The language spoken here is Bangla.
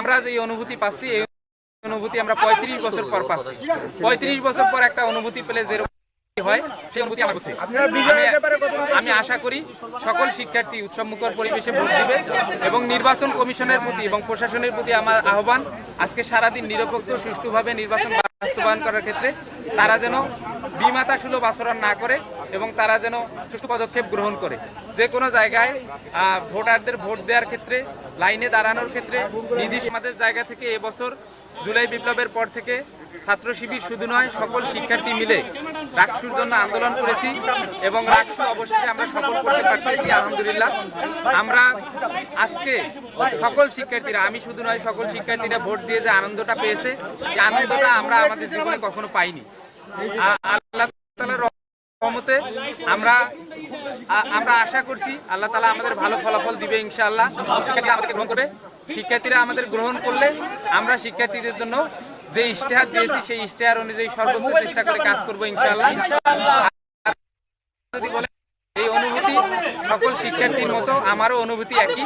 আমরা যে অনুভূতি পাচ্ছি এই অনুভূতি আমরা 35 বছর পর পাচ্ছি। 35 বছর পর একটা অনুভূতি পেলে যে হয় সেই অনুভূতি আমার হচ্ছে। আমি আশা করি সকল শিক্ষার্থী উৎসবমুখর পরিবেশে ভোট দিবে এবং নির্বাচন কমিশনের প্রতি এবং প্রশাসনের প্রতি আমার আহ্বান, আজকে সারাদিন নিরপেক্ষ সুষ্ঠুভাবে নির্বাচন বাস্তবায়ন করার ক্ষেত্রে তারা যেন বিমাতা সুলভ আচরণ না করে এবং তারা যেন সুষ্ঠু পদক্ষেপ গ্রহণ করে। যে কোনো জায়গায় ভোটারদের ভোট দেওয়ার ক্ষেত্রে, লাইনে দাঁড়ানোর ক্ষেত্রে নির্দিষ্ট আমাদের জায়গা থেকে এবছর জুলাই বিপ্লবের পর থেকে ছাত্র শিবির শুধু নয়, সকল শিক্ষার্থী মিলে রাকসুর জন্য আন্দোলন করেছি এবং রাকসু অবশেষে আমরা সফল করতে পারতেছি আলহামদুলিল্লাহ। আমরা আজকে সকল শিক্ষার্থীরা, আমি শুধু নয়, সকল শিক্ষার্থীরা ভোট দিয়ে যে আনন্দটা পেয়েছে, এই আনন্দটা আমরা আমাদের জীবনে কখনো পাইনি। আল্লাহ তাআলার রহমতে আমরা আশা করছি আল্লাহ তাআলা আমাদের ভালো ফলাফল দিবে ইনশাআল্লাহ। শিক্ষার্থীরা আমাদেরকে গ্রহণ করবে। শিক্ষার্থীরা আমাদের গ্রহণ করলে আমরা শিক্ষার্থীদের জন্য যে ইশতেহার দিয়েছি সেই ইশতেহার অনুযায়ী সর্বোচ্চ চেষ্টা করে কাজ করবো ইনশাআল্লাহ। যদি বলে এই অনুভূতি সকল শিক্ষার্থীর মতো আমারও অনুভূতি একই।